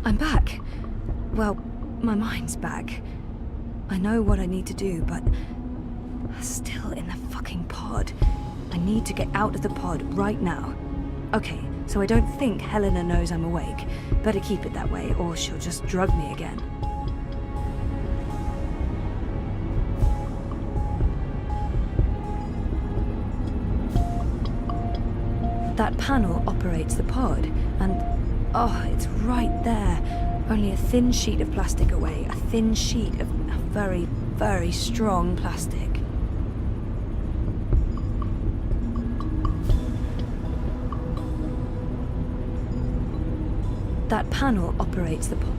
I'm back. Well, my mind's back. I know what I need to do, but... still in the fucking pod. I need to get out of the pod right now. Okay, so I don't think Helena knows I'm awake. Better keep it that way, or she'll just drug me again. That panel operates the pod, and... oh, it's right there. Only a thin sheet of plastic away. A thin sheet of very, very strong plastic. That panel operates the pod.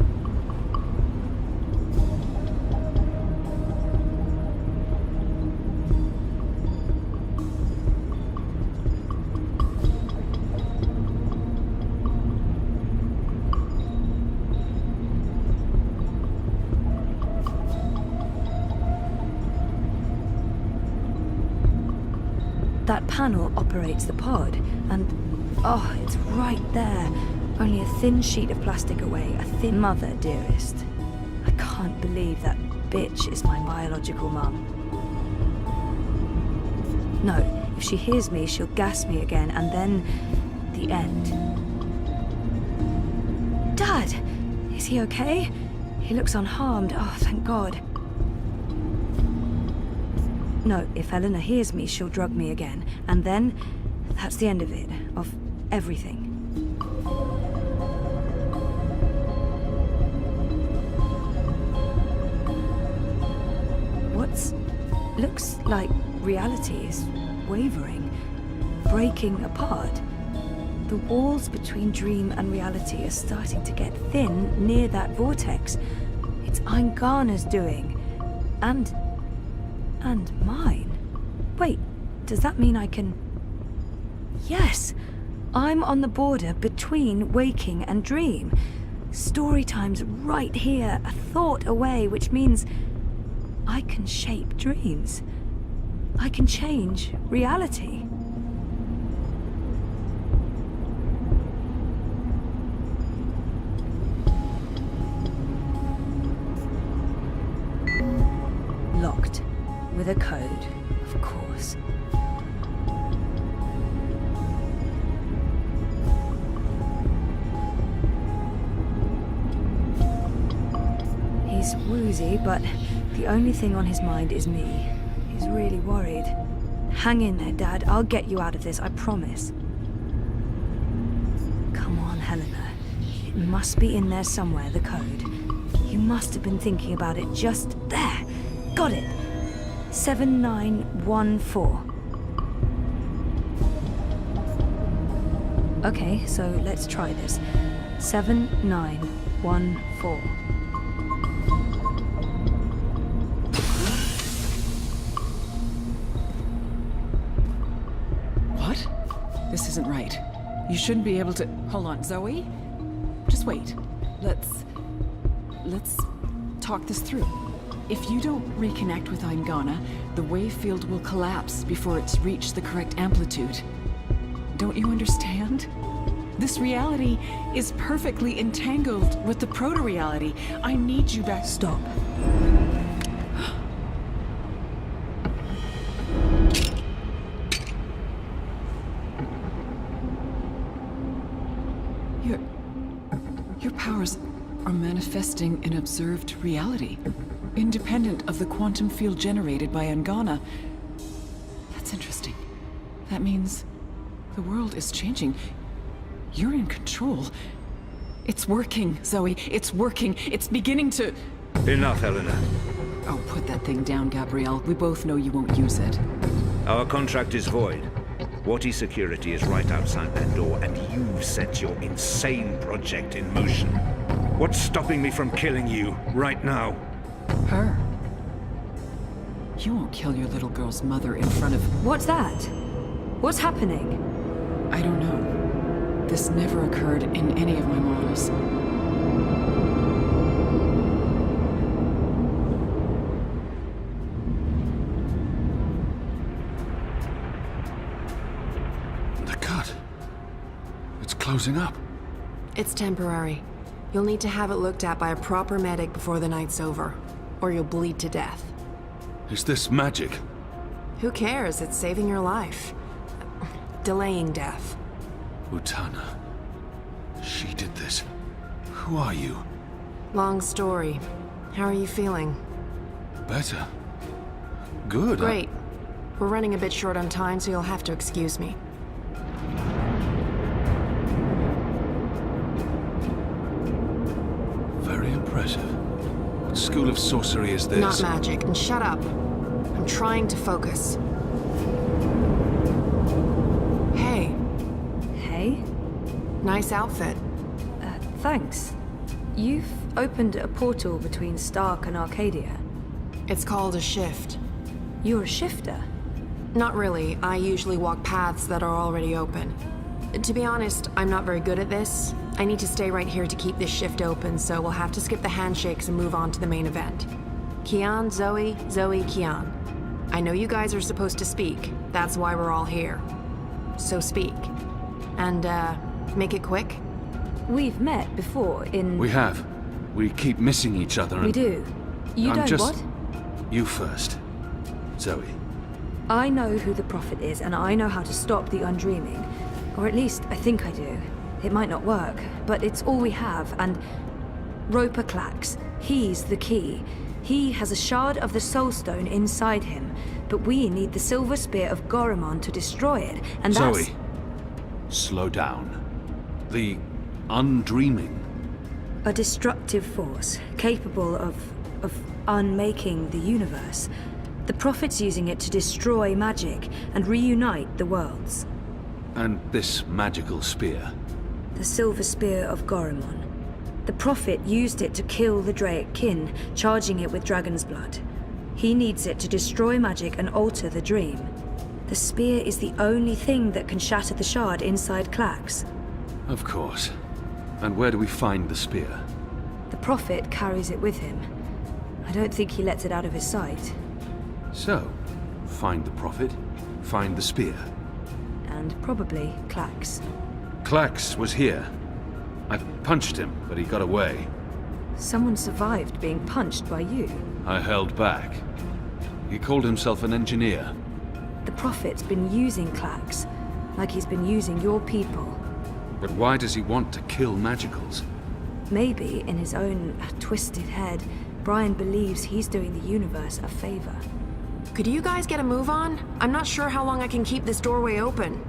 That panel operates the pod, and... oh, it's right there. Only a thin sheet of plastic away. A thin... Mother, dearest. I can't believe that bitch is my biological mum. No, if she hears me, she'll gas me again, and then... the end. Dad! Is he okay? He looks unharmed. Oh, thank God. No, if Helena hears me, she'll drug me again. And then, that's the end of it. Of everything. Looks like reality is wavering, breaking apart. The walls between dream and reality are starting to get thin near that vortex. It's Eingana's doing. And mine. Wait, does that mean I can... Yes! I'm on the border between waking and dream. Story time's right here, a thought away, which means I can shape dreams. I can change reality. Locked. With a code, of course. He's woozy, but the only thing on his mind is me. He's really worried. Hang in there, Dad. I'll get you out of this, I promise. Come on, Helena. It must be in there somewhere, the code. You must have been thinking about it just there. Got it. 7914. Okay, so let's try this. 7914. What? This isn't right. You shouldn't be able to... Hold on, Zoe? Just wait. Let's talk this through. If you don't reconnect with Eingana, the wave field will collapse before it's reached the correct amplitude. Don't you understand? This reality is perfectly entangled with the proto-reality. I need you back. Stop. Your powers are manifesting an observed reality, independent of the quantum field generated by Eingana. That's interesting. That means the world is changing. You're in control. It's working, Zoe. It's working. It's beginning to... Enough, Helena. Oh, put that thing down, Gabrielle. We both know you won't use it. Our contract is void. Wati security is right outside that door, and you've set your insane project in motion. What's stopping me from killing you, right now? Her? You won't kill your little girl's mother in front of... What's that? What's happening? I don't know. This never occurred in any of my models. The cut. It's closing up. It's temporary. You'll need to have it looked at by a proper medic before the night's over, or you'll bleed to death. Is this magic? Who cares? It's saving your life. Delaying death. Utana. She did this. Who are you? Long story. How are you feeling? Better. Good. Great. We're running a bit short on time, so you'll have to excuse me. Very impressive. What school of sorcery is this? Not magic. And shut up. I'm trying to focus. Hey, Hey? nice outfit. Thanks. You've opened a portal between Stark and Arcadia. It's called a shift. You're a shifter. Not really. I usually walk paths that are already open. To be honest, I'm not very good at this. I need to stay right here to keep this shift open, so we'll have to skip the handshakes and move on to the main event. Kian, Zoe, Kian. I know you guys are supposed to speak. That's why we're all here. So speak. And, make it quick. We've met before in... We have. We keep missing each other and... We do. You I'm don't just... what? You first. Zoe. I know who the Prophet is, and I know how to stop the Undreaming. Or at least, I think I do. It might not work, but it's all we have, and... Roper Clax. He's the key. He has a shard of the Soul Stone inside him, but we need the Silver Spear of Gorimon to destroy it, and that's... Zoe. Slow down. The Undreaming. A destructive force, capable of unmaking the universe. The Prophet's using it to destroy magic and reunite the worlds. And this magical spear. The Silver Spear of Gorimon. The Prophet used it to kill the Draic kin, charging it with dragon's blood. He needs it to destroy magic and alter the dream. The spear is the only thing that can shatter the shard inside Clax. Of course. And where do we find the spear? The Prophet carries it with him. I don't think he lets it out of his sight. So, find the Prophet, find the spear. And probably Clax. Clax was here. I punched him, but he got away. Someone survived being punched by you. I held back. He called himself an engineer. The Prophet's been using Clax, like he's been using your people. But why does he want to kill magicals? Maybe, in his own twisted head, Brian believes he's doing the universe a favor. Could you guys get a move on? I'm not sure how long I can keep this doorway open.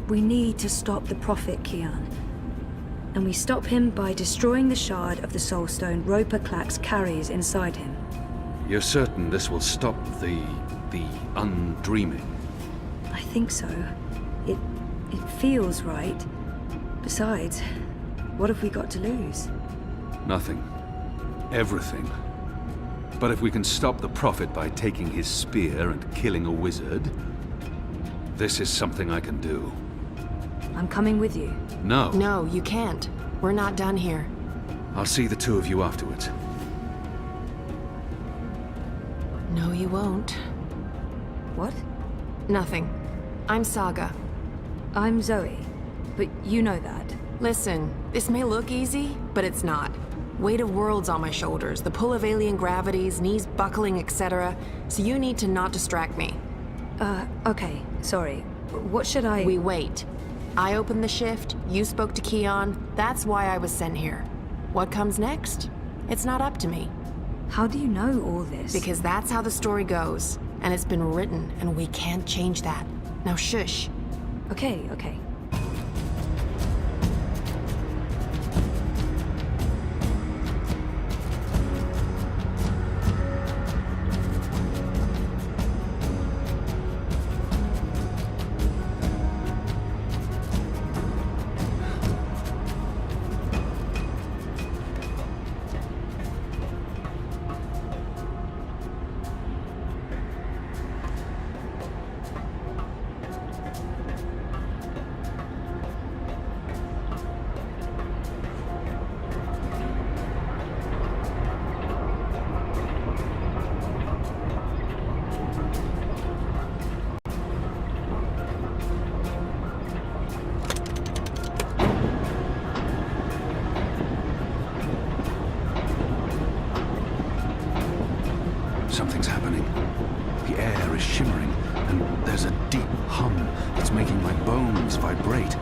We need to stop the Prophet, Kian. And we stop him by destroying the shard of the Soul Stone Roper Clax carries inside him. You're certain this will stop the Undreaming? I think so. It feels right. Besides, what have we got to lose? Nothing. Everything. But if we can stop the Prophet by taking his spear and killing a wizard, this is something I can do. I'm coming with you. No. No, you can't. We're not done here. I'll see the two of you afterwards. No, you won't. What? Nothing. I'm Saga. I'm Zoe. But you know that. Listen, this may look easy, but it's not. Weight of worlds on my shoulders, the pull of alien gravities, knees buckling, etc. So you need to not distract me. Okay. Sorry. What should I... We wait. I opened the shift, you spoke to Kian, that's why I was sent here. What comes next? It's not up to me. How do you know all this? Because that's how the story goes. And it's been written, and we can't change that. Now shush. Okay. Something's happening. The air is shimmering, and there's a deep hum that's making my bones vibrate.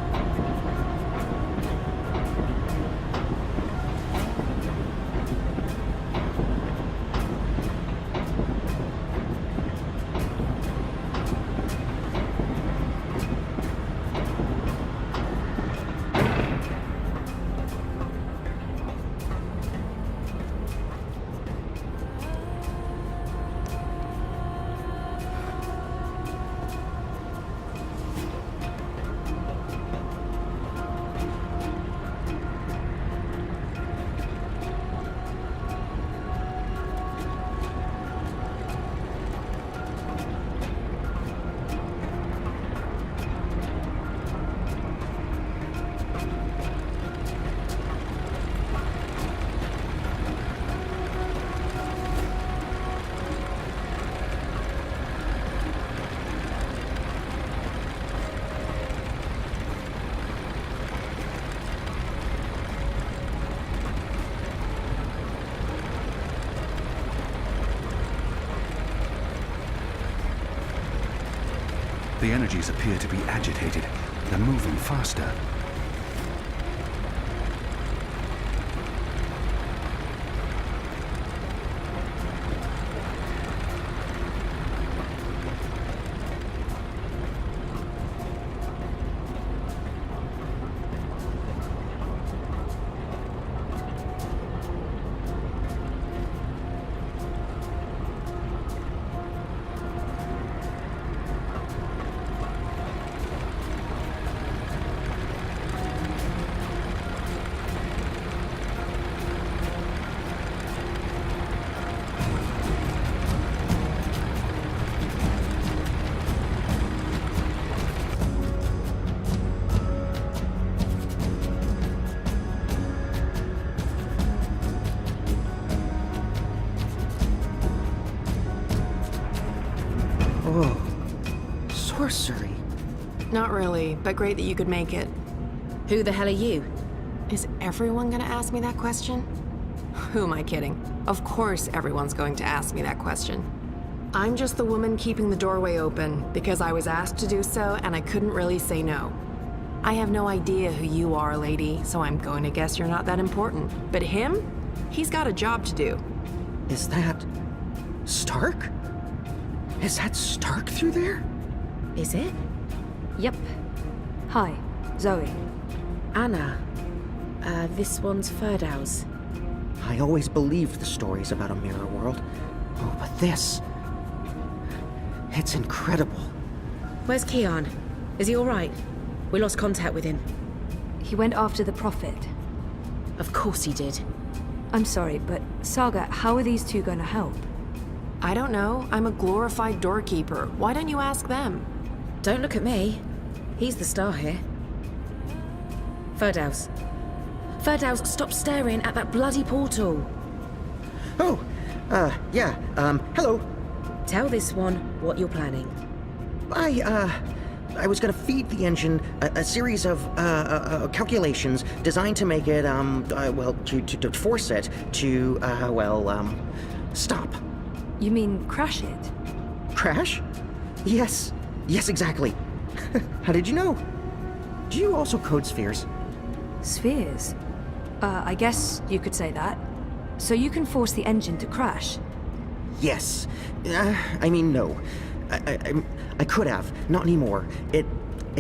The energies appear to be agitated. They're moving faster. Oh, sorcery. Not really, but great that you could make it. Who the hell are you? Is everyone gonna ask me that question? Who am I kidding? Of course everyone's going to ask me that question. I'm just the woman keeping the doorway open because I was asked to do so and I couldn't really say no. I have no idea who you are, lady, so I'm going to guess you're not that important. But him? He's got a job to do. Is that... Stark? Is that Stark through there? Is it? Yep. Hi, Zoe. Anna. This one's Ferdow's. I always believed the stories about a mirror world. Oh, but this... It's incredible. Where's Keon? Is he alright? We lost contact with him. He went after the Prophet. Of course he did. I'm sorry, but Saga, how are these two going to help? I don't know. I'm a glorified doorkeeper. Why don't you ask them? Don't look at me. He's the star here. Ferdow's. Ferdow's, stop staring at that bloody portal. Oh, yeah, hello. Tell this one what you're planning. I was gonna feed the engine a series of, calculations designed to make it, well, to force it to, stop. You mean crash it? Crash? Yes. Yes, exactly. How did you know? Do you also code spheres? Spheres? I guess you could say that. So you can force the engine to crash? Yes. No. I could have. Not anymore. It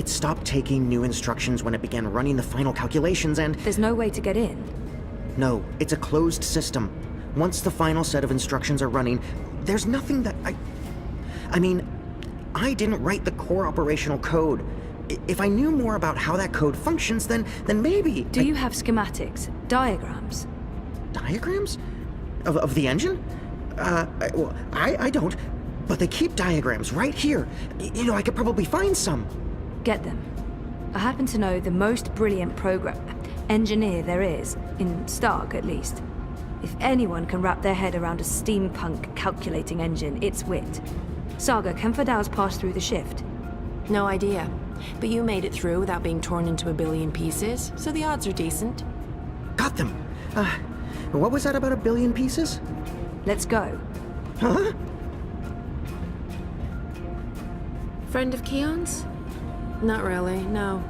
stopped taking new instructions when it began running the final calculations and... There's no way to get in? No, it's a closed system. Once the final set of instructions are running, there's nothing that I didn't write the core operational code. If I knew more about how that code functions, then maybe... Do you have schematics? Diagrams? Diagrams? Of the engine? I don't. But they keep diagrams right here. I could probably find some. Get them. I happen to know the most brilliant engineer there is, in Stark at least. If anyone can wrap their head around a steampunk calculating engine, it's Wit. Saga, can Ferdow's pass through the shift? No idea. But you made it through without being torn into a billion pieces, so the odds are decent. Got them. What was that about a billion pieces? Let's go. Huh? Friend of Keon's? Not really, no.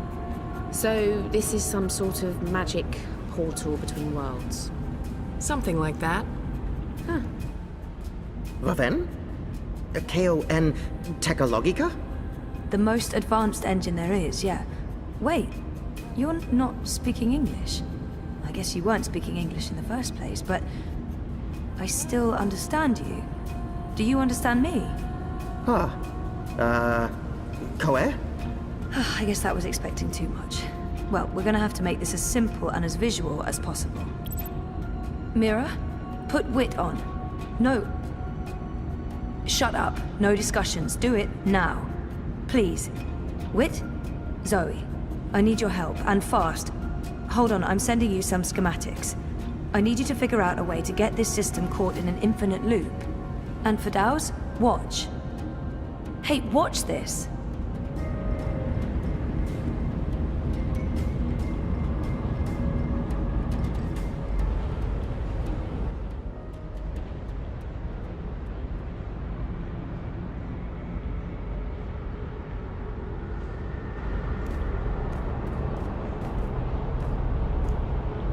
So, this is some sort of magic portal between worlds. Something like that. Well then, KON Technologica? The most advanced engine there is, yeah. Wait, you're not speaking English? I guess you weren't speaking English in the first place, but I still understand you. Do you understand me? Huh. Koe? I guess that was expecting too much. Well, we're gonna have to make this as simple and as visual as possible. Mira, put Wit on. No. Shut up. No discussions. Do it now. Please. Wit? Zoe. I need your help, and fast. Hold on, I'm sending you some schematics. I need you to figure out a way to get this system caught in an infinite loop. And for Dow's, watch. Hey, watch this.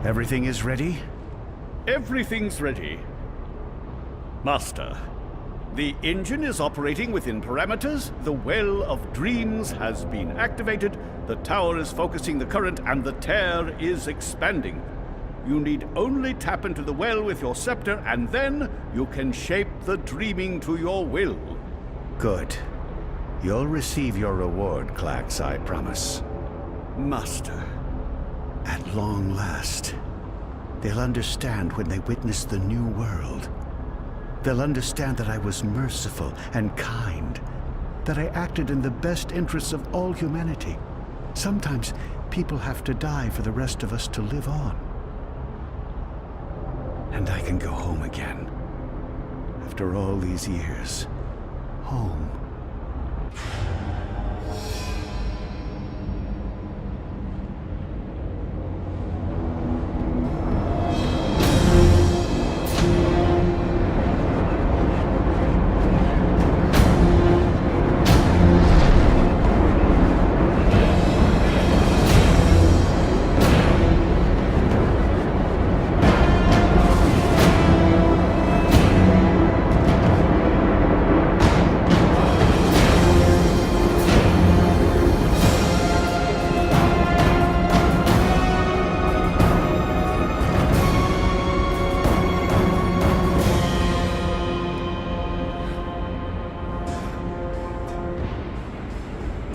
Everything is ready? Everything's ready. Master, the engine is operating within parameters, the Well of Dreams has been activated, the tower is focusing the current, and the tear is expanding. You need only tap into the well with your scepter, and then you can shape the dreaming to your will. Good. You'll receive your reward, Clax, I promise. Master. At long last, they'll understand when they witness the new world. They'll understand that I was merciful and kind, that I acted in the best interests of all humanity. Sometimes people have to die for the rest of us to live on. And I can go home again. After all these years, home.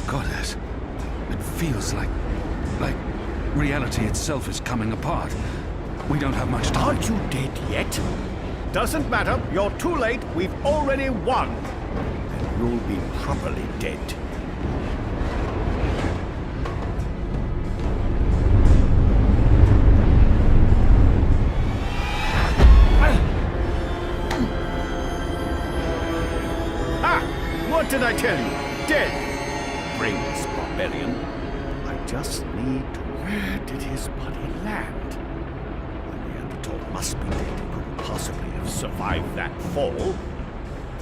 Goddess, it feels like reality itself is coming apart. We don't have much time. Aren't you dead yet? Doesn't matter. You're too late. We've already won. And you'll be properly dead. What did I tell you? Dead. Brainless barbarian. I just need to... Where did his body land? The Neanderthal must be dead. He couldn't possibly have survived that fall.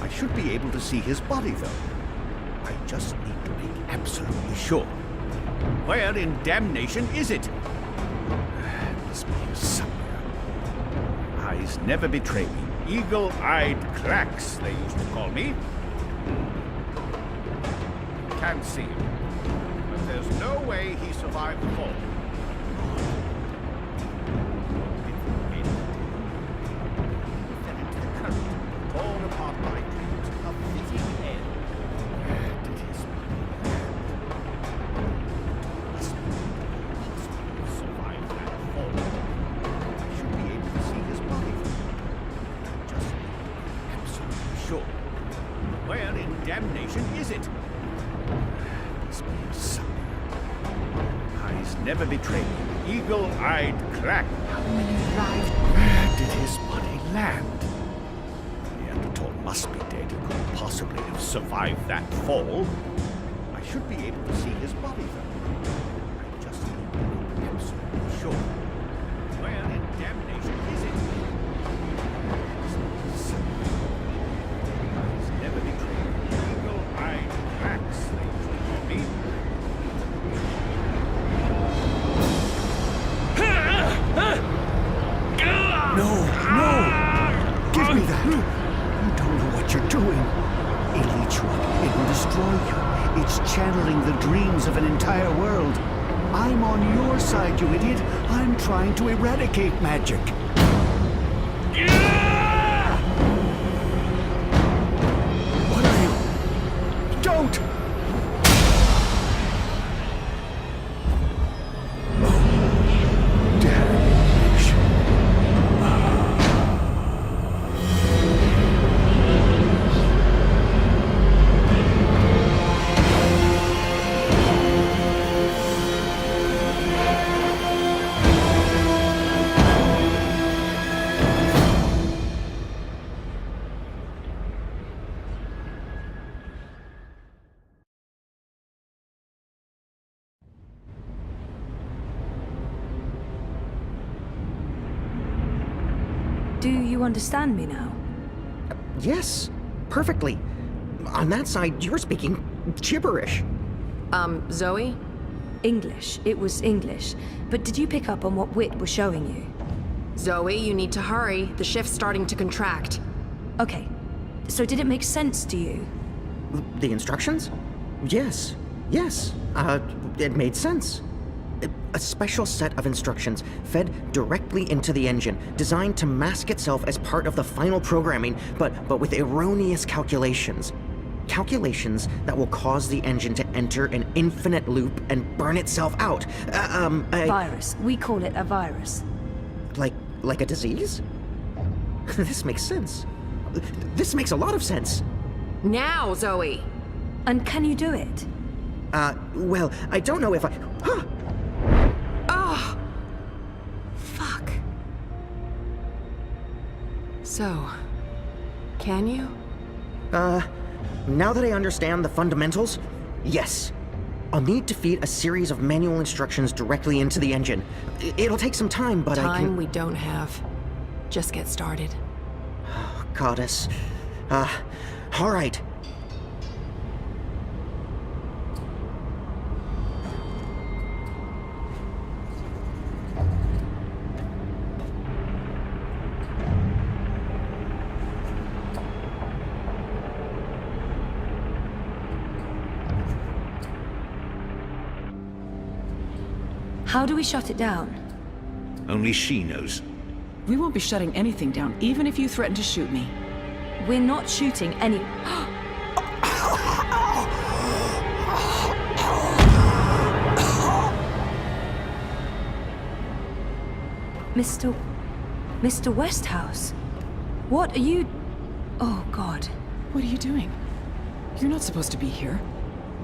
I should be able to see his body, though. I just need to make absolutely sure. Where in damnation is it? It must be here somewhere. Eyes never betray me. Eagle-eyed Clax, they used to call me. Can't see him. But there's no way he survived the fall. It fell into the current, torn apart by dreams of fitting end. Where did his body land? Must be impossible to survive that fall. I should be able to see his body. Just absolutely sure. Where in damnation is it? Eyes never betray me. Eagle-eyed Clack. How many lives? Where did his body land? The Neanderthal must be dead. He couldn't possibly have survived that fall. I should be able to see his body, though. I just need to be absolutely sure. Where in damnation is it? No! Give me that! You don't know what you're doing. It'll eat you up. It will destroy you. It's channeling the dreams of an entire world. I'm on your side, you idiot. I'm trying to eradicate magic. What are you? Don't! Do you understand me now? Yes, perfectly. On that side, you're speaking gibberish. Zoe? English. It was English. But did you pick up on what Wit was showing you? Zoe, you need to hurry. The shift's starting to contract. Okay. So did it make sense to you? The instructions? Yes, yes. It made sense. A special set of instructions fed directly into the engine, designed to mask itself as part of the final programming, but with erroneous calculations. Calculations that will cause the engine to enter an infinite loop and burn itself out. Virus. We call it a virus. Like a disease? This makes sense. This makes a lot of sense. Now, Zoe! And can you do it? Well, I don't know if I... Huh! Oh! Fuck. So, can you? Now that I understand the fundamentals, yes. I'll need to feed a series of manual instructions directly into the engine. It'll take some time, but I can... Time we don't have. Just get started. Goddess. All right. How do we shut it down? Only she knows. We won't be shutting anything down, even if you threaten to shoot me. We're not shooting any... Mr. Westhouse? What are you... Oh, God. What are you doing? You're not supposed to be here.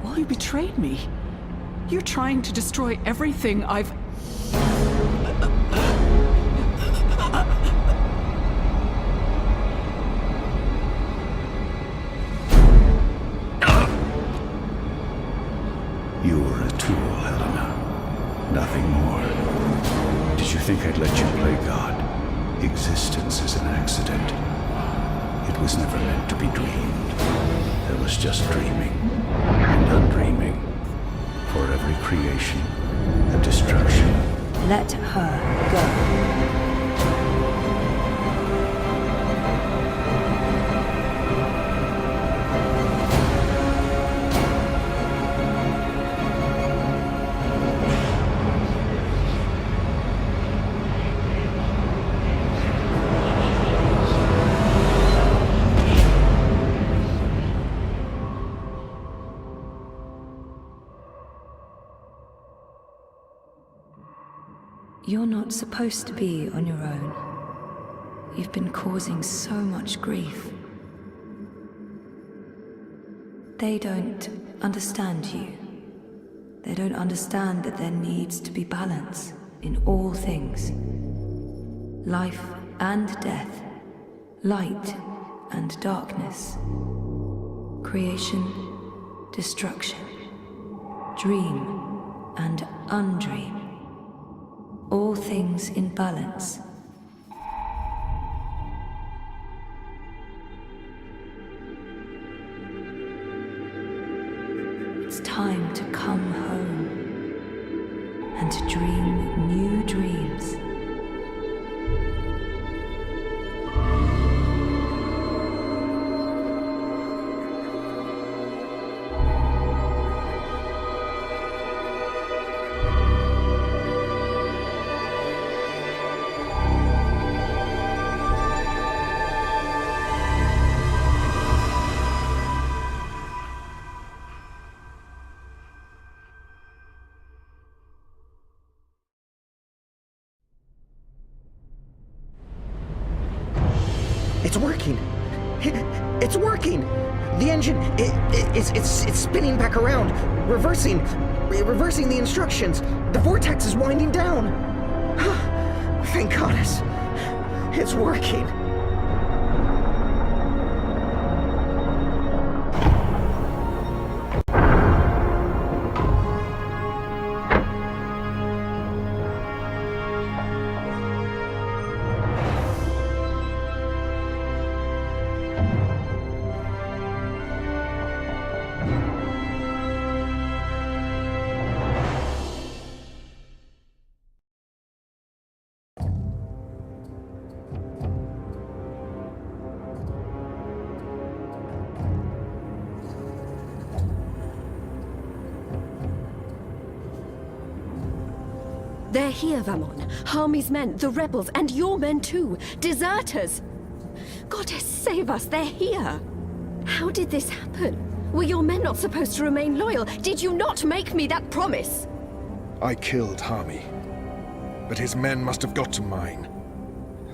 What? You betrayed me. You're trying to destroy everything I've... You were a tool, Helena. Nothing more. Did you think I'd let you play God? Existence is an accident. It was never meant to be dreamed. There was just dreaming and undreaming. For every creation, a destruction. Let her go. You're not supposed to be on your own. You've been causing so much grief. They don't understand you. They don't understand that there needs to be balance in all things. Life and death, light and darkness, creation, destruction, dream and undream. All things in balance. It's time to come home and to dream new dreams. It's working. It's working. The engine, it's spinning back around, reversing the instructions. The vortex is winding down. Thank goddess. It's working. They're here, Vamon. Harmy's men, the rebels, and your men too. Deserters! Goddess, save us, they're here! How did this happen? Were your men not supposed to remain loyal? Did you not make me that promise? I killed Harmy, but his men must have got to mine.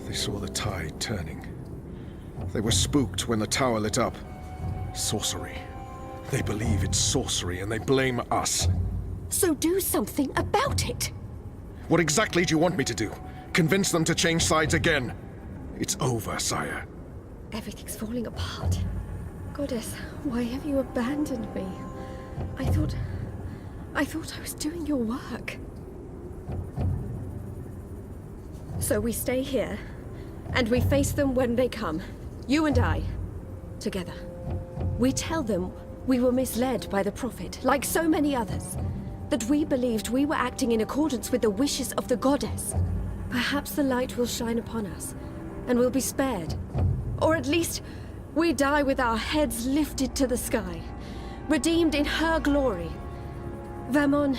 They saw the tide turning. They were spooked when the tower lit up. Sorcery. They believe it's sorcery and they blame us. So do something about it! What exactly do you want me to do? Convince them to change sides again? It's over, sire. Everything's falling apart. Goddess, why have you abandoned me? I thought I was doing your work. So we stay here, and we face them when they come. You and I, together. We tell them we were misled by the Prophet, like so many others. That we believed we were acting in accordance with the wishes of the Goddess. Perhaps the light will shine upon us, and we'll be spared. Or at least, we die with our heads lifted to the sky, redeemed in her glory. Vamon,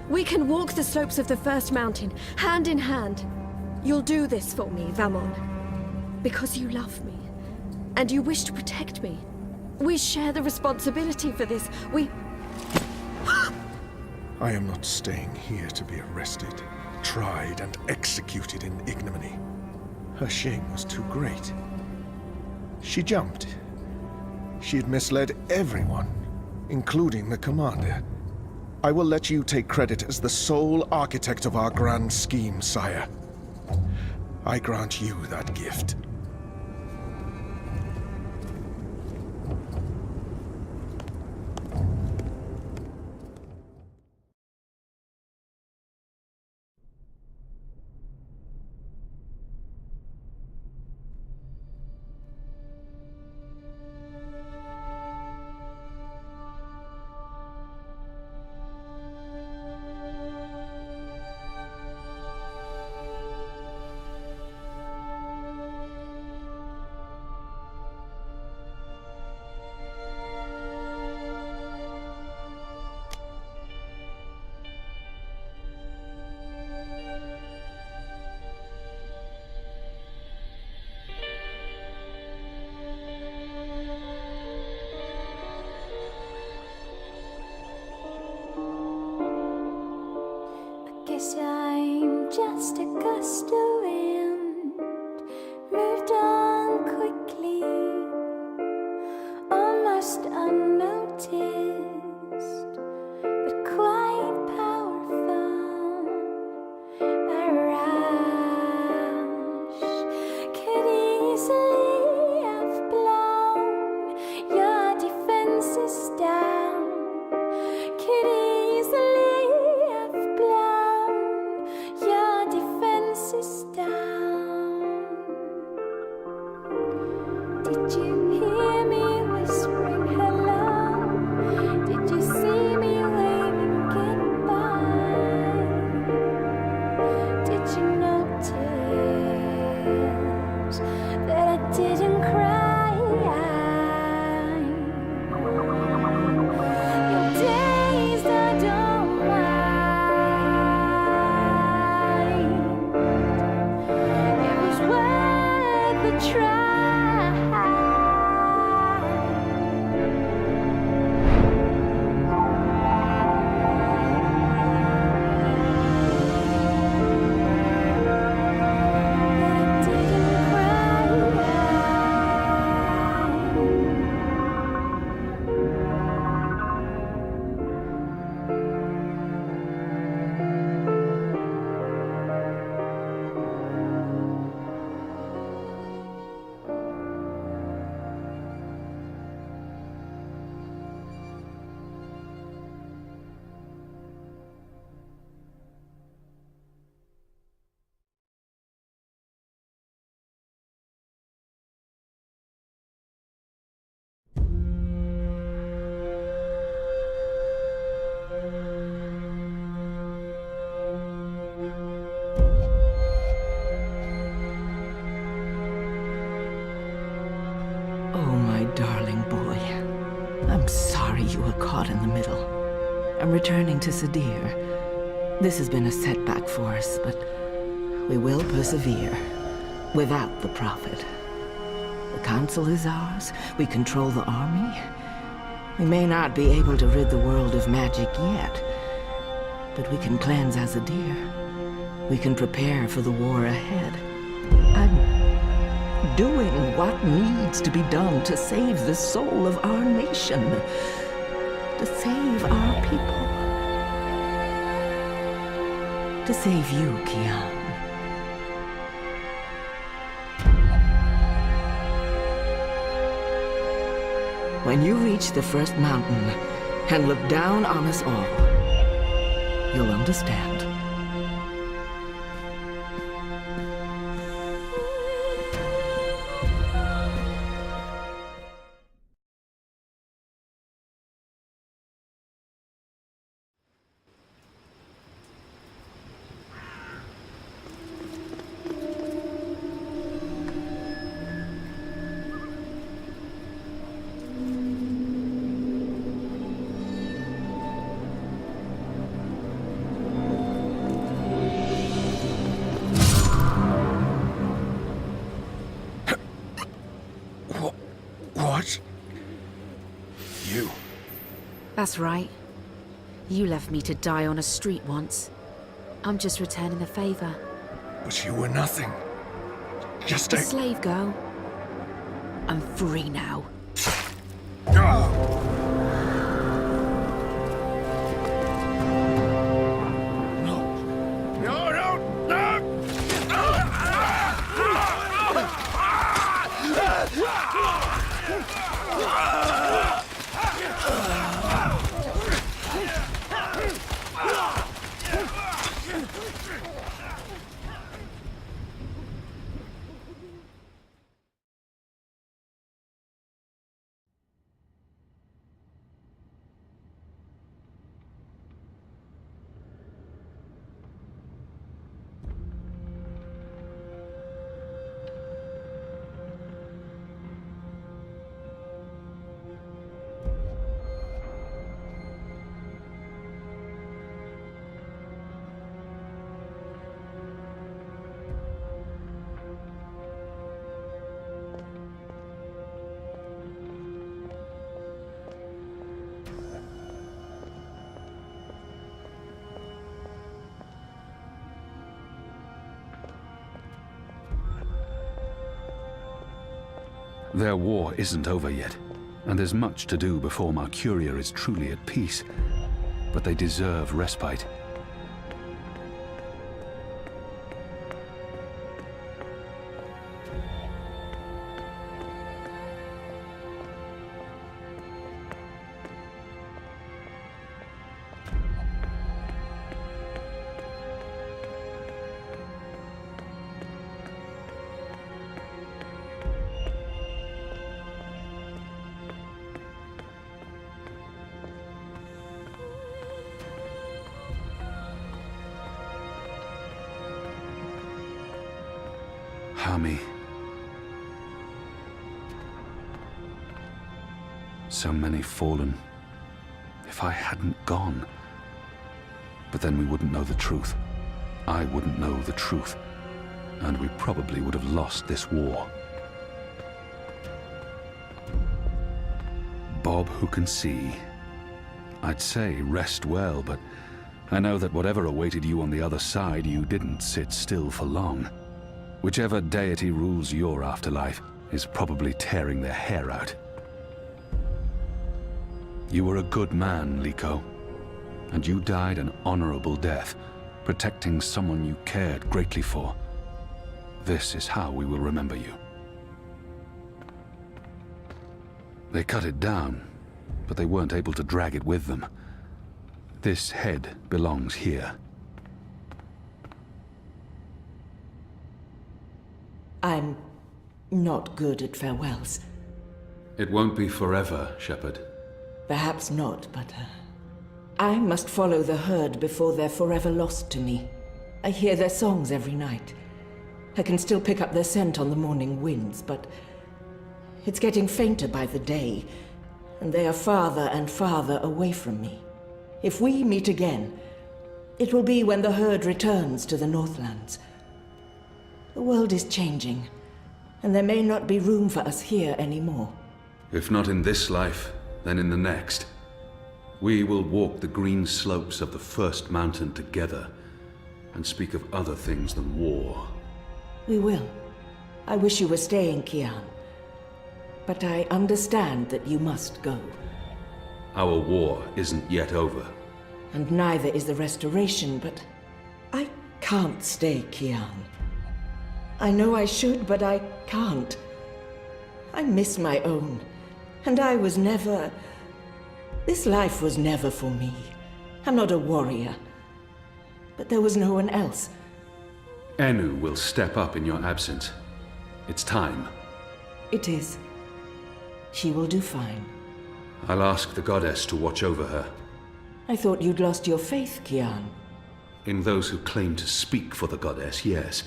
we can walk the slopes of the First Mountain, hand in hand. You'll do this for me, Vamon. Because you love me, and you wish to protect me. We share the responsibility for this. I am not staying here to be arrested, tried, and executed in ignominy. Her shame was too great. She jumped. She had misled everyone, including the commander. I will let you take credit as the sole architect of our grand scheme, sire. I grant you that gift. Guess I'm just a gust of wind, moved on quickly, almost unnoticed, but quite powerful. A rush could easily have blown your defenses down, could easily have blown your defenses down. Did you hear me whispering hello? Did you see me waving goodbye? Did you notice that I didn't cry? Your days I don't mind. It was worth a try. But I didn't cry. darling boy. I'm sorry you were caught in the middle. I'm returning to Sadir. This has been a setback for us, but we will persevere without the Prophet. The Council is ours. We control the army. We may not be able to rid the world of magic yet, but we can cleanse Azadir. We can prepare for the war ahead. I'm doing what needs to be done to save the soul of our nation, to save our people, to save you, Kian. When you reach the first mountain and look down on us all, you'll understand. What? You? That's right. You left me to die on a street once. I'm just returning the favor. But you were nothing. Just A a... slave girl. I'm free now. Their war isn't over yet, and there's much to do before Mercuria is truly at peace. But they deserve respite. Hami. So many fallen. If I hadn't gone. But then we wouldn't know the truth. I wouldn't know the truth. And we probably would have lost this war. Bob who can see. I'd say rest well, but I know that whatever awaited you on the other side, you didn't sit still for long. Whichever deity rules your afterlife is probably tearing their hair out. You were a good man, Liko, and you died an honorable death, protecting someone you cared greatly for. This is how we will remember you. They cut it down, but they weren't able to drag it with them. This head belongs here. I'm not good at farewells. It won't be forever, Shepherd. Perhaps not, but I must follow the herd before they're forever lost to me. I hear their songs every night. I can still pick up their scent on the morning winds, but It's getting fainter by the day, and they are farther and farther away from me. If we meet again, it will be when the herd returns to the Northlands. The world is changing, and there may not be room for us here anymore. If not in this life, then in the next. We will walk the green slopes of the first mountain together, and speak of other things than war. We will. I wish you were staying, Kian. But I understand that you must go. Our war isn't yet over. And neither is the restoration, but I can't stay, Kian. I know I should, but I can't. I miss my own, and I was never... This life was never for me. I'm not a warrior. But there was no one else. Enu will step up in your absence. It's time. It is. She will do fine. I'll ask the goddess to watch over her. I thought you'd lost your faith, Kian. In those who claim to speak for the goddess, yes.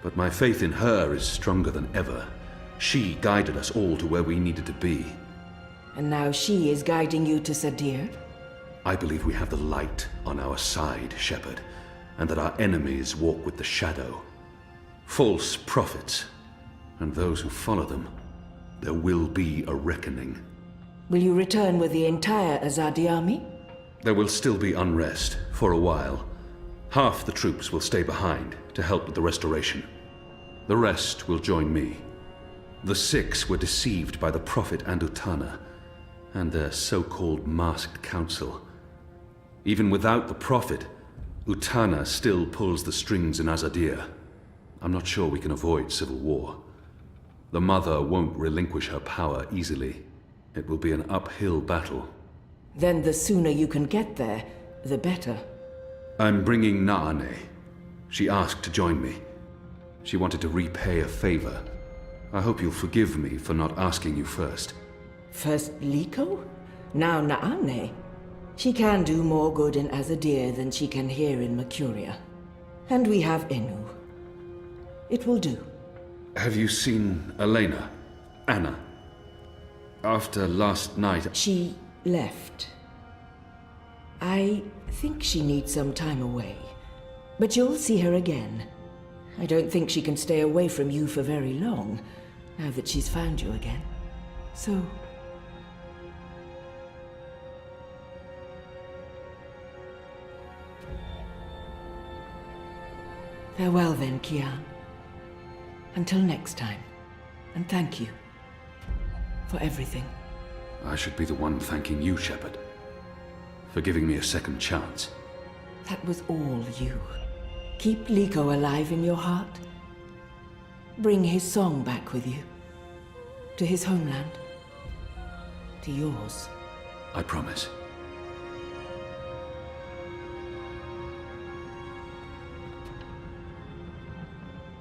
But my faith in her is stronger than ever. She guided us all to where we needed to be. And now she is guiding you to Sadir? I believe we have the light on our side, Shepherd, and that our enemies walk with the shadow. False prophets, and those who follow them. There will be a reckoning. Will you return with the entire Azadi army? There will still be unrest, for a while. Half the troops will stay behind to help with the restoration. The rest will join me. The 6 were deceived by the Prophet and Utana, and their so-called masked council. Even without the Prophet, Utana still pulls the strings in Azadir. I'm not sure we can avoid civil war. The Mother won't relinquish her power easily. It will be an uphill battle. Then the sooner you can get there, the better. I'm bringing Naane. She asked to join me. She wanted to repay a favor. I hope you'll forgive me for not asking you first. First Liko, now Naane. She can do more good in Azadir than she can here in Mercuria. And we have Enu. It will do. Have you seen Elena? Anna? After last night... She left. I think she needs some time away. But you'll see her again. I don't think she can stay away from you for very long, now that she's found you again. So... Farewell then, Kian. Until next time. And thank you. For everything. I should be the one thanking you, Shepherd. For giving me a second chance. That was all you. Keep Liko alive in your heart. Bring his song back with you. To his homeland. To yours. I promise.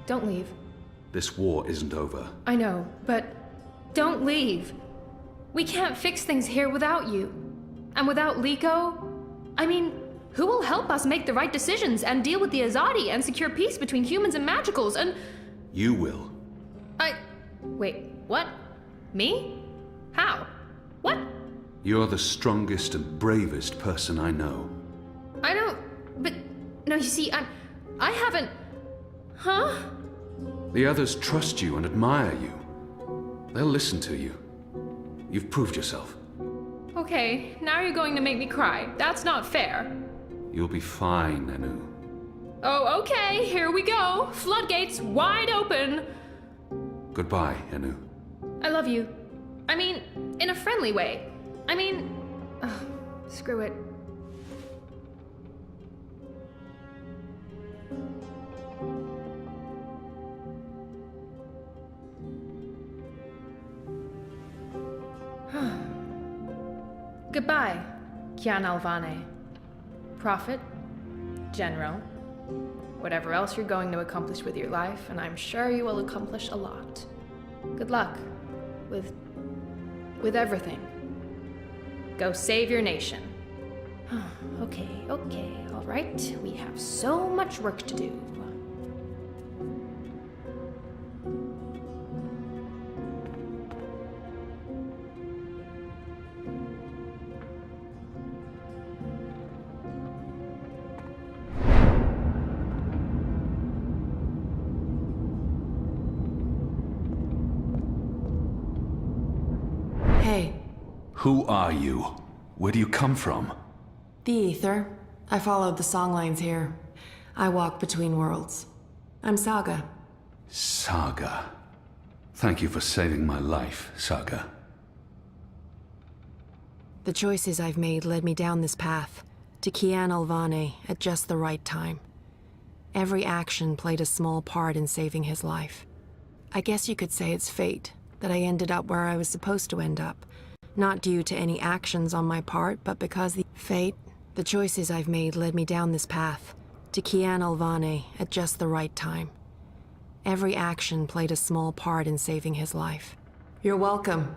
Don't leave. This war isn't over. I know, but don't leave. We can't fix things here without you. And without Liko, I mean, who will help us make the right decisions and deal with the Azadi and secure peace between humans and magicals and... You will. Wait, what? Me? How? What? You're the strongest and bravest person I know. I don't... But... No, you see, I haven't... Huh? The others trust you and admire you. They'll listen to you. You've proved yourself. Okay, now you're going to make me cry. That's not fair. You'll be fine, Anu. Oh, okay, here we go. Floodgates wide open. Goodbye, Anu. I love you. I mean, in a friendly way. I mean... screw it. Goodbye, Kian Alvane. Prophet, General, whatever else you're going to accomplish with your life, and I'm sure you will accomplish a lot. Good luck with everything. Go save your nation. Okay, all right. We have so much work to do. Who are you? Where do you come from? The Ether. I followed the songlines here. I walk between worlds. I'm Saga. Saga. Thank you for saving my life, Saga. The choices I've made led me down this path, to Kian Alvane at just the right time. Every action played a small part in saving his life. I guess you could say it's fate that I ended up where I was supposed to end up. Not due to any actions on my part, but because the choices I've made led me down this path, to Kian Alvane at just the right time. Every action played a small part in saving his life. You're welcome.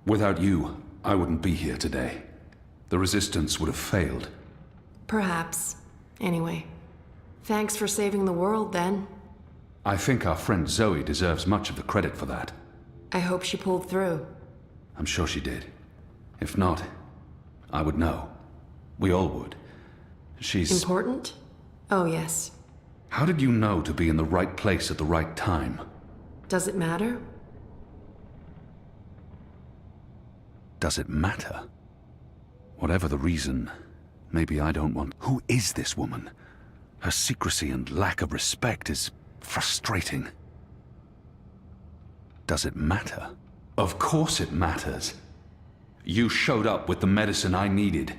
Without you, I wouldn't be here today. The Resistance would have failed. Perhaps. Anyway, thanks for saving the world, then. I think our friend Zoe deserves much of the credit for that. I hope she pulled through. I'm sure she did. If not, I would know. We all would. She's... Important? Oh, yes. How did you know to be in the right place at the right time? Does it matter? Does it matter? Whatever the reason, maybe I don't want... Who is this woman? Her secrecy and lack of respect is frustrating. Does it matter? Of course it matters. You showed up with the medicine I needed.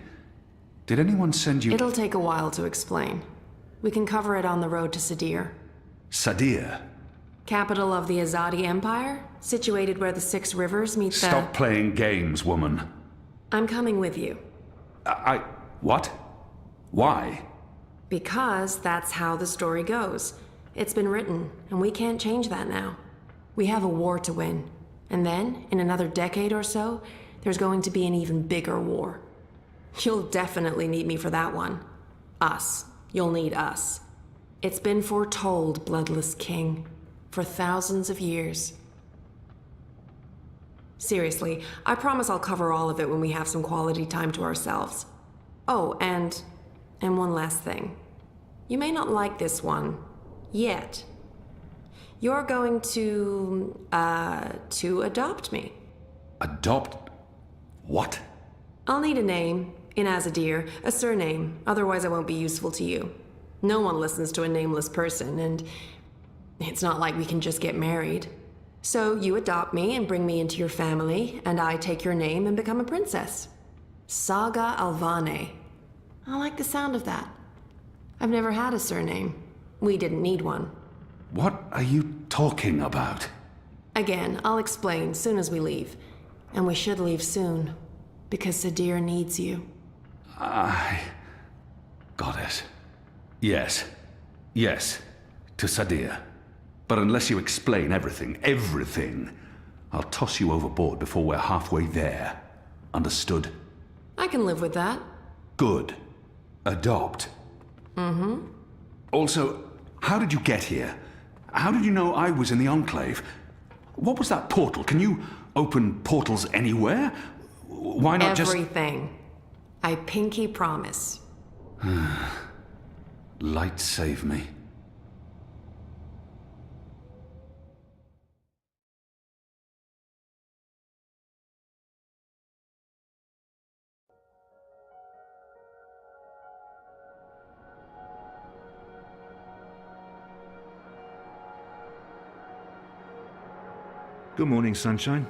Did anyone send you... It'll take a while to explain. We can cover it on the road to Sadir. Sadir? Capital of the Azadi Empire, situated where the 6 rivers meet the... Stop playing games, woman. I'm coming with you. What? Why? Because that's how the story goes. It's been written, and we can't change that now. We have a war to win. And then, in another decade or so, there's going to be an even bigger war. You'll definitely need me for that one. Us. You'll need us. It's been foretold, Bloodless King, for thousands of years. Seriously, I promise I'll cover all of it when we have some quality time to ourselves. Oh, and one last thing. You may not like this one, yet. You're going to adopt me. Adopt? What? I'll need a name, in Azadir, a surname, otherwise I won't be useful to you. No one listens to a nameless person, and it's not like we can just get married. So you adopt me and bring me into your family, and I take your name and become a princess. Saga Alvane. I like the sound of that. I've never had a surname. We didn't need one. What are you talking about? Again, I'll explain soon as we leave. And we should leave soon, because Sadir needs you. Goddess. Yes. Yes. To Sadir. But unless you explain everything, I'll toss you overboard before we're halfway there. Understood? I can live with that. Good. Adopt. Mm-hmm. Also, how did you get here? How did you know I was in the Enclave? What was that portal? Can you open portals anywhere? Why not Everything. I pinky promise. Light save me. Good morning, sunshine.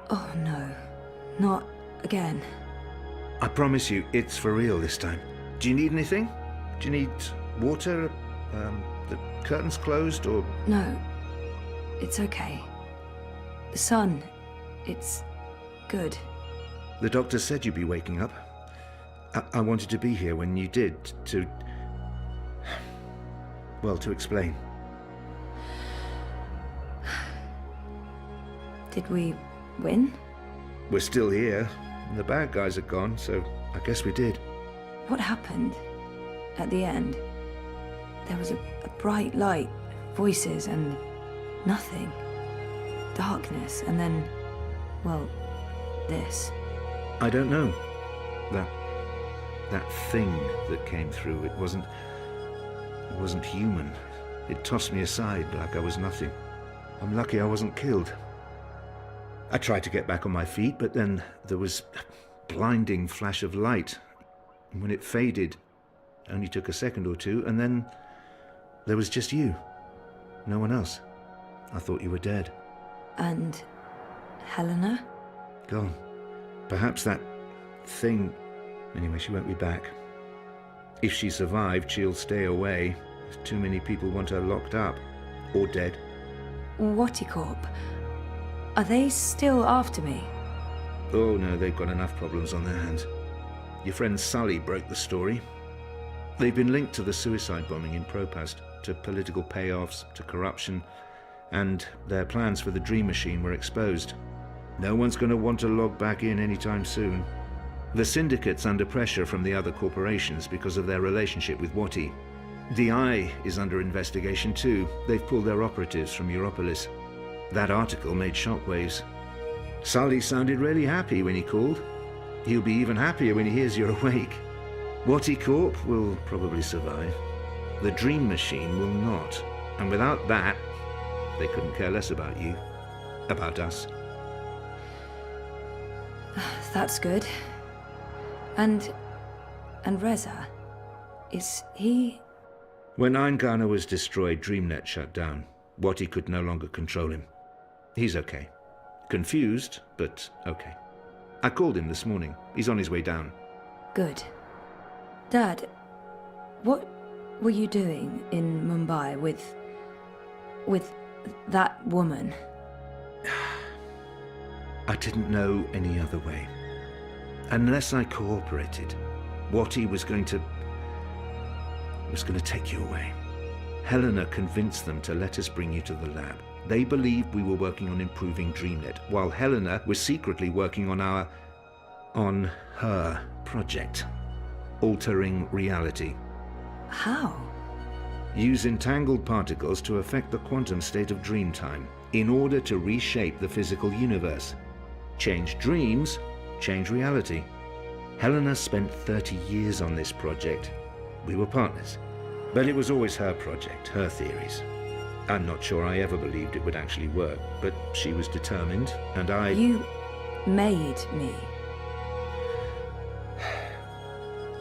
Oh no, not again. I promise you, it's for real this time. Do you need anything? Do you need water? The curtains closed, or...? No, it's okay. The sun, it's good. The doctor said you'd be waking up. I wanted to be here when you did, to... well, to explain. Did we win? We're still here, and the bad guys are gone, so I guess we did. What happened at the end? There was a bright light, voices, and nothing. Darkness, and then, well, this. I don't know. That thing that came through, it wasn't human. It tossed me aside like I was nothing. I'm lucky I wasn't killed. I tried to get back on my feet, but then there was a blinding flash of light. And when it faded, it only took a second or two, and then there was just you. No one else. I thought you were dead. And Helena? Gone. Perhaps that thing... Anyway, she won't be back. If she survived, she'll stay away. Too many people want her locked up. Or dead. Watticorp. Are they still after me? Oh no, they've got enough problems on their hands. Your friend Sully broke the story. They've been linked to the suicide bombing in Propast, to political payoffs, to corruption, and their plans for the Dream Machine were exposed. No one's going to want to log back in anytime soon. The Syndicate's under pressure from the other corporations because of their relationship with Wati. The Eye is under investigation too. They've pulled their operatives from Europolis. That article made shockwaves. Sully sounded really happy when he called. He'll be even happier when he hears you're awake. Watticorp will probably survive. The Dream Machine will not. And without that, they couldn't care less about you. About us. That's good. And Reza, is he... When Eingana was destroyed, DreamNet shut down. Wati could no longer control him. He's okay. Confused, but okay. I called him this morning. He's on his way down. Good. Dad, what were you doing in Mumbai with that woman? I didn't know any other way. Unless I cooperated, Wati was going to take you away. Helena convinced them to let us bring you to the lab. They believed we were working on improving DreamNet, while Helena was secretly working on her project, altering reality. How? Use entangled particles to affect the quantum state of dreamtime in order to reshape the physical universe. Change dreams, change reality. Helena spent 30 years on this project. We were partners. But it was always her project, her theories. I'm not sure I ever believed it would actually work, but she was determined, and I... You made me.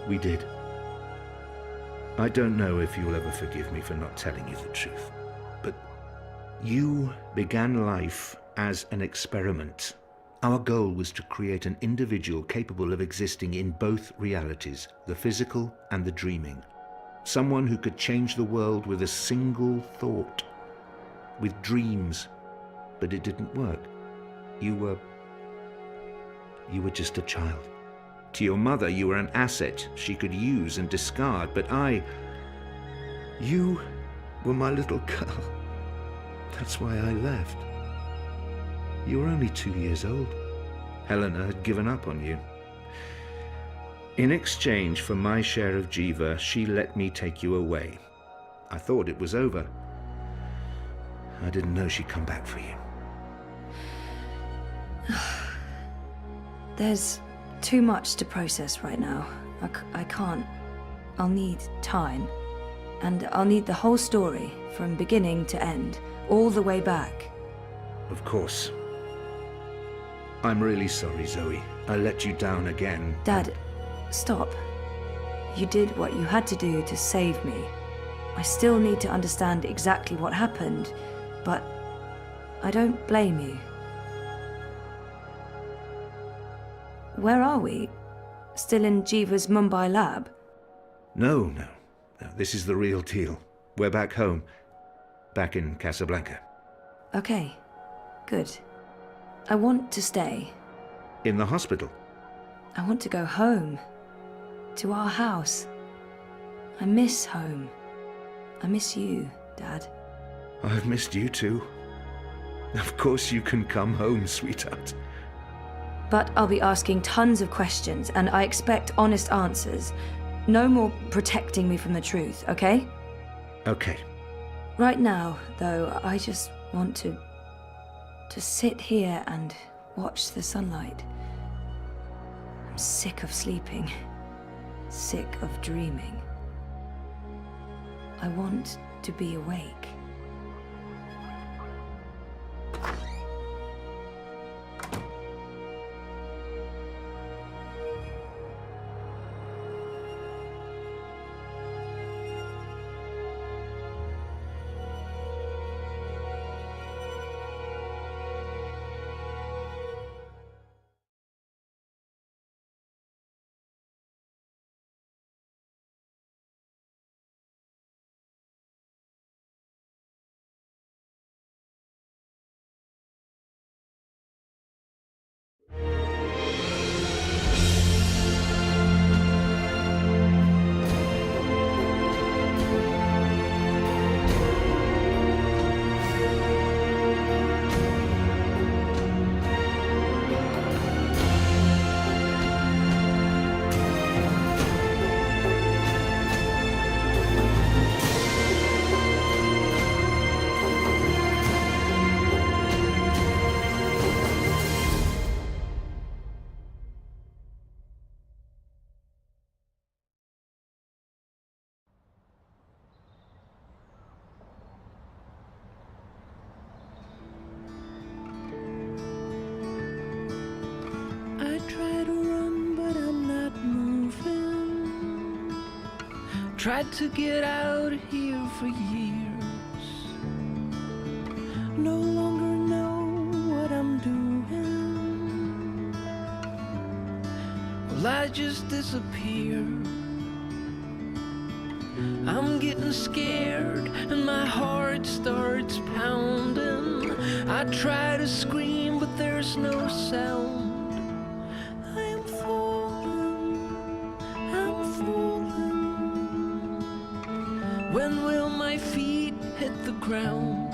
We did. I don't know if you'll ever forgive me for not telling you the truth, but you began life as an experiment. Our goal was to create an individual capable of existing in both realities, the physical and the dreaming. Someone who could change the world with a single thought, with dreams. But it didn't work. You were just a child. To your mother, you were an asset she could use and discard, but you were my little girl. That's why I left. You were only 2 years old. Helena had given up on you. In exchange for my share of Jiva, she let me take you away. I thought it was over. I didn't know she'd come back for you. There's too much to process right now. I can't. I'll need time. And I'll need the whole story, from beginning to end, all the way back. Of course. I'm really sorry, Zoe. I let you down again. Dad, stop. You did what you had to do to save me. I still need to understand exactly what happened, but I don't blame you. Where are we? Still in Jiva's Mumbai lab? No. This is the real deal. We're back home. Back in Casablanca. Okay, good. I want to stay. In the hospital? I want to go home. To our house. I miss home. I miss you, Dad. I've missed you too. Of course you can come home, sweetheart. But I'll be asking tons of questions, and I expect honest answers. No more protecting me from the truth, okay? Okay. Right now, though, I just want to sit here and watch the sunlight. I'm sick of sleeping. Sick of dreaming. I want to be awake. Tried to get out of here for years. No longer know what I'm doing. Well, I just disappear. I'm getting scared and my heart starts pounding. I try to scream, but there's no sound. I am falling, I'm falling. When will my feet hit the ground?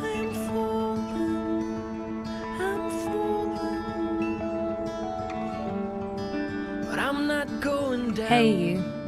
I am falling, I'm falling. But I'm not going down. Hey, you.